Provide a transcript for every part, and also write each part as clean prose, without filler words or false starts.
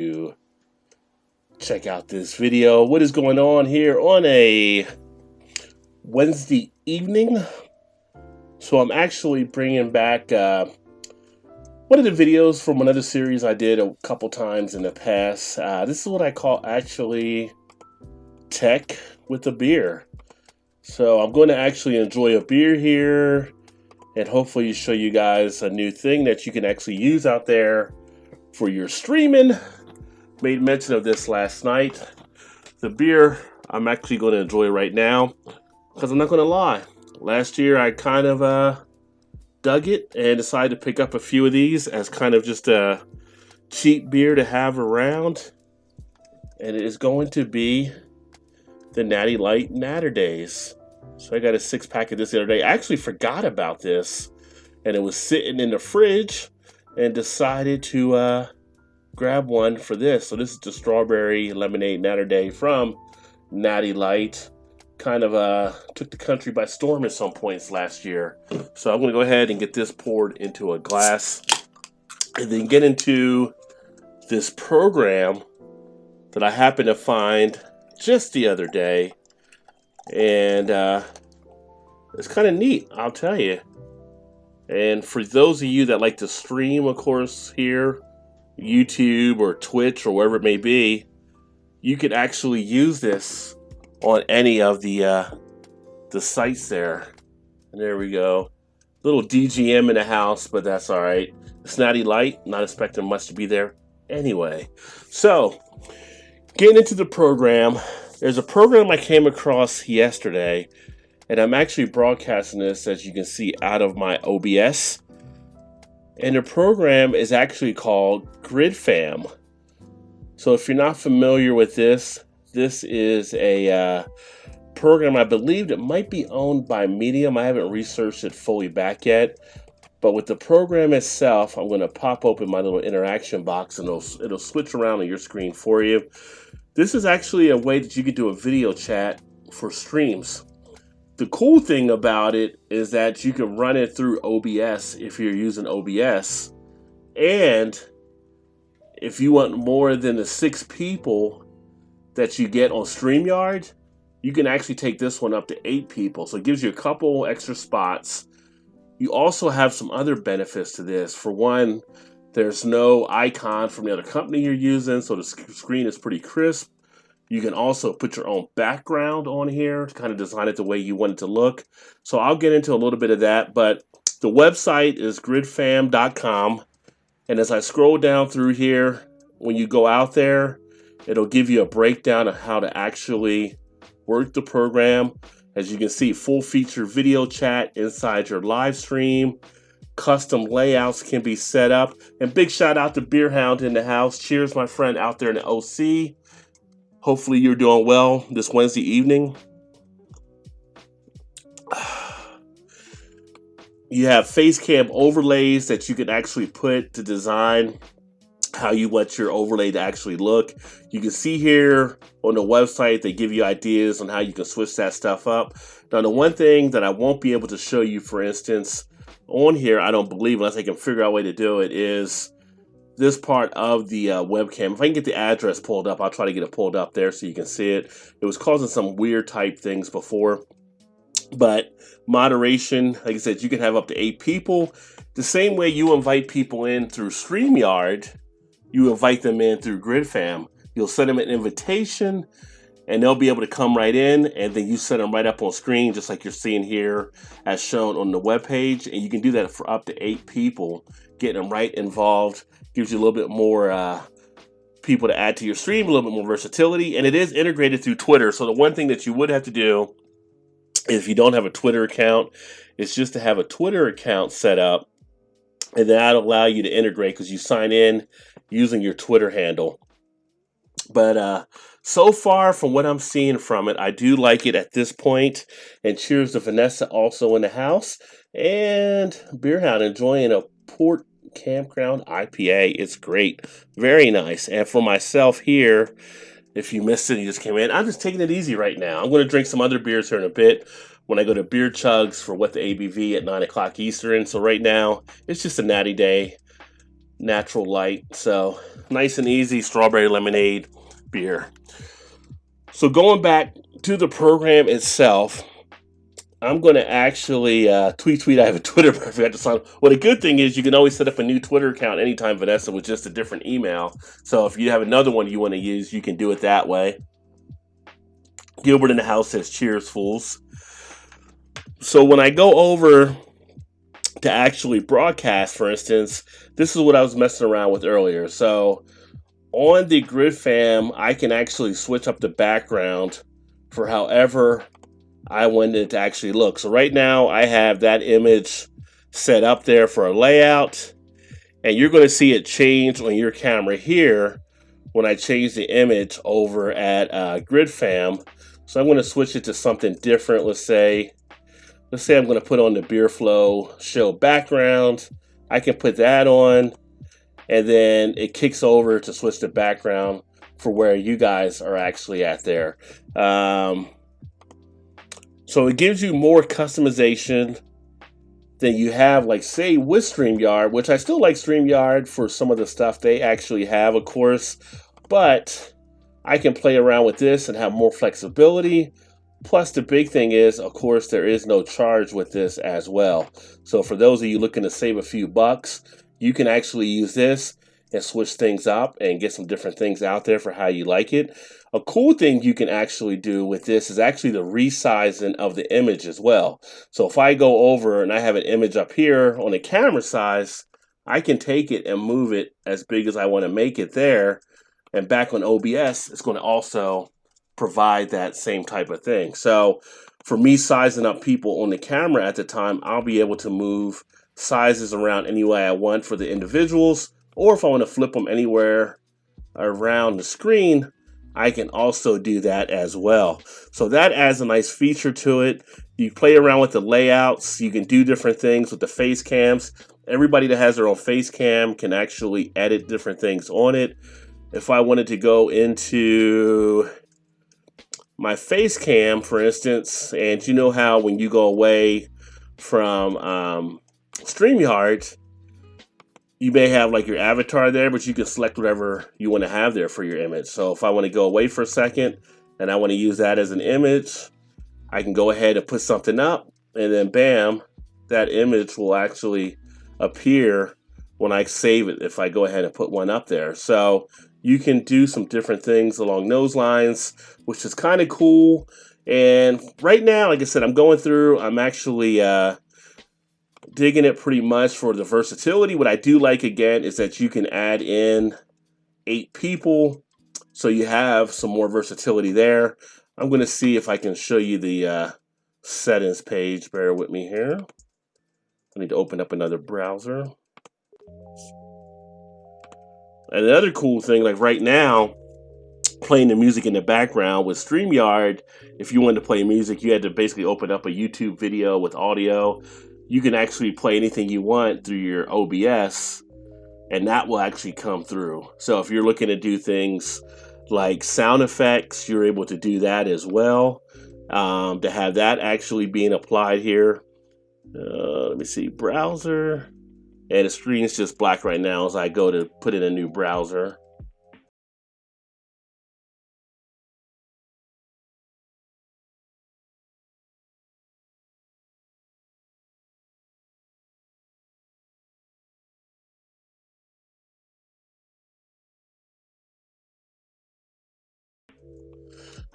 to check out this video. What is going on here on a Wednesday evening? So I'm actually bringing back one of the videos from another series I did a couple times in the past. This is what I call actually tech with a beer. So I'm going to actually enjoy a beer here and hopefully show you guys a new thing that you can actually use out there for your streaming. Made mention of this last night. The beer I'm actually going to enjoy right now, because I'm not going to lie. Last year I kind of dug it and decided to pick up a few of these as kind of just a cheap beer to have around. And it is going to be the Natty Light Natter Days. So I got a 6-pack of this the other day. I actually forgot about this, and it was sitting in the fridge, and decided to grab one for this. So this is the Strawberry Lemonade Natter Day from Natty Light. Kind of took the country by storm at some points last year. So I'm going to go ahead and get this poured into a glass, and then get into this program that I happened to find just the other day. And it's kind of neat, I'll tell you. And for those of you that like to stream, of course, here, YouTube or Twitch or wherever it may be, you could actually use this on any of the sites there. And there we go. Little DGM in the house, but that's all right. It's Natty Light, not expecting much to be there anyway. So, getting into the program. There's a program I came across yesterday, and I'm actually broadcasting this, as you can see, out of my OBS. And the program is actually called Gridfam. So if you're not familiar with this, this is a program, I believe it might be owned by Medium. I haven't researched it fully back yet. But with the program itself, I'm going to pop open my little interaction box, and it'll switch around on your screen for you. This is actually a way that you can do a video chat for streams. The cool thing about it is that you can run it through OBS if you're using OBS. And if you want more than the 6 people that you get on StreamYard, you can actually take this one up to 8 people. So it gives you a couple extra spots. You also have some other benefits to this. For one, there's no icon from the other company you're using, so the screen is pretty crisp. You can also put your own background on here to kind of design it the way you want it to look. So I'll get into a little bit of that, but the website is gridfam.com. And as I scroll down through here, when you go out there, it'll give you a breakdown of how to actually work the program. As you can see, full feature video chat inside your live stream. Custom layouts can be set up. And big shout out to Beer Hound in the house. Cheers, my friend out there in the OC. Hopefully you're doing well this Wednesday evening. You have face cam overlays that you can actually put to design how you want your overlay to actually look. You can see here on the website, they give you ideas on how you can switch that stuff up. Now, the one thing that I won't be able to show you, for instance, on here, I don't believe, unless I can figure out a way to do it, is this part of the webcam. If I can get the address pulled up, I'll try to get it pulled up there so you can see it. It was causing some weird type things before. But moderation, like I said, you can have up to 8 people. The same way you invite people in through StreamYard, you invite them in through Gridfam. You'll send them an invitation, and they'll be able to come right in, and then you set them right up on screen, just like you're seeing here as shown on the webpage. And you can do that for up to 8 people, getting them right involved. Gives you a little bit more people to add to your stream, a little bit more versatility, and it is integrated through Twitter. So the one thing that you would have to do, if you don't have a Twitter account, is just to have a Twitter account set up, and that'll allow you to integrate because you sign in using your Twitter handle. But so far, from what I'm seeing from it, I do like it at this point. And cheers to Vanessa, also in the house. And Beer Hound enjoying a Port Campground IPA. It's great. Very nice. And for myself here, if you missed it and you just came in, I'm just taking it easy right now. I'm going to drink some other beers here in a bit when I go to Beer Chugs for What the ABV at 9 o'clock Eastern. So right now, it's just a natty day. natural light. So nice and easy strawberry lemonade beer. So going back to the program itself, I'm going to actually tweet. I have a Twitter, but I forgot to sign. Well, the good thing is you can always set up a new Twitter account anytime, Vanessa, with just a different email. So if you have another one you want to use, you can do it that way. Gilbert in the house says, cheers, fools. So when I go over to actually broadcast, for instance, this is what I was messing around with earlier. So on the Gridfam, I can actually switch up the background for however I want it to actually look. So right now I have that image set up there for a layout, and you're going to see it change on your camera here when I change the image over at Gridfam. So I'm going to switch it to something different. Let's say I'm going to put on the Beer Flow show background. I can put that on, and then it kicks over to switch the background for where you guys are actually at there. So it gives you more customization than you have, like, say, with StreamYard, which I still like StreamYard for some of the stuff they actually have, of course. But I can play around with this and have more flexibility. Plus, the big thing is, of course, there is no charge with this as well. So for those of you looking to save a few bucks, you can actually use this and switch things up and get some different things out there for how you like it. A cool thing you can actually do with this is actually the resizing of the image as well. So if I go over and I have an image up here on the camera size, I can take it and move it as big as I want to make it there. And back on OBS, it's going to also provide that same type of thing. So for me sizing up people on the camera at the time, I'll be able to move sizes around any way I want for the individuals, or if I want to flip them anywhere around the screen, I can also do that as well. So that adds a nice feature to it. You play around with the layouts. You can do different things with the face cams. Everybody that has their own face cam can actually edit different things on it. If I wanted to go into my face cam, for instance, and you know how when you go away from StreamYard, you may have like your avatar there, but you can select whatever you want to have there for your image. So if I want to go away for a second and I want to use that as an image, I can go ahead and put something up, and then bam, that image will actually appear when I save it if I go ahead and put one up there. So you can do some different things along those lines, which is kind of cool. And right now, like I said, I'm actually digging it pretty much for the versatility. What I do like, again, is that you can add in 8 people, so you have some more versatility there. I'm going to see if I can show you the settings page. Bear with me here. I need to open up another browser. And another cool thing, like right now, playing the music in the background with StreamYard, if you wanted to play music, you had to basically open up a YouTube video with audio. You can actually play anything you want through your OBS, and that will actually come through. So if you're looking to do things like sound effects, you're able to do that as well. To have that actually being applied here. Let me see, browser. And the screen's just black right now as I go to put in a new browser.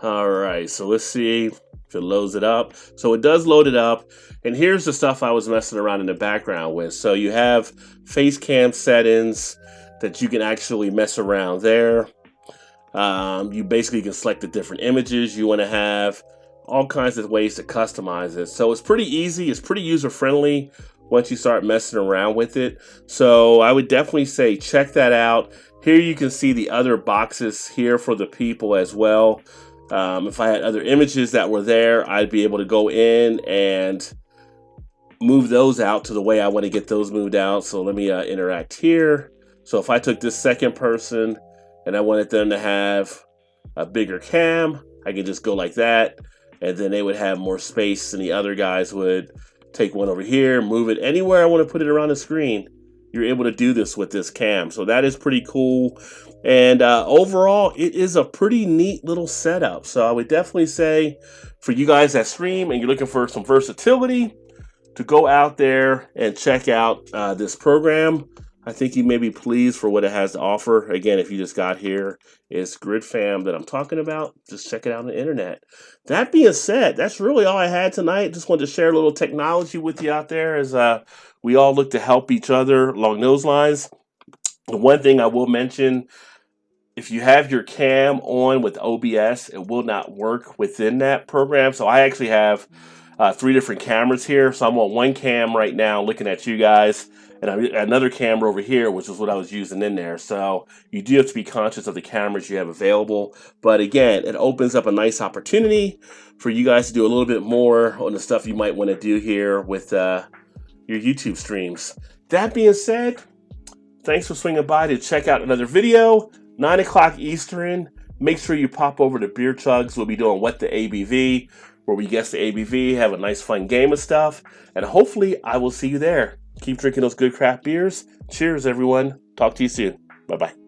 All right, so let's see if it loads it up. So it does load it up. And here's the stuff I was messing around in the background with. So you have face cam settings that you can actually mess around there. You basically can select the different images you want to have, all kinds of ways to customize it. So it's pretty easy. It's pretty user-friendly once you start messing around with it. So I would definitely say check that out. Here you can see the other boxes here for the people as well. If I had other images that were there, I'd be able to go in and move those out to the way I want to get those moved out. So let me interact here. So if I took this second person and I wanted them to have a bigger cam, I can just go like that, and then they would have more space, and the other guys would take one over here, move it anywhere I want to put it around the screen, you're able to do this with this cam. So that is pretty cool. And overall, it is a pretty neat little setup. So I would definitely say for you guys that stream and you're looking for some versatility, to go out there and check out this program. I think you may be pleased for what it has to offer. Again, if you just got here, it's Gridfam that I'm talking about. Just check it out on the internet. That being said, that's really all I had tonight. Just wanted to share a little technology with you out there as we all look to help each other along those lines. The one thing I will mention, if you have your cam on with OBS, it will not work within that program. So I actually have 3 different cameras here. So I'm on one cam right now looking at you guys, and another camera over here, which is what I was using in there. So you do have to be conscious of the cameras you have available. But again, it opens up a nice opportunity for you guys to do a little bit more on the stuff you might want to do here with your YouTube streams. That being said, thanks for swinging by to check out another video. 9 o'clock Eastern. Make sure you pop over to Beer Chugs. We'll be doing What the ABV, where we guess the ABV, have a nice fun game of stuff, and hopefully I will see you there. Keep drinking those good craft beers. Cheers, everyone. Talk to you soon. Bye-bye.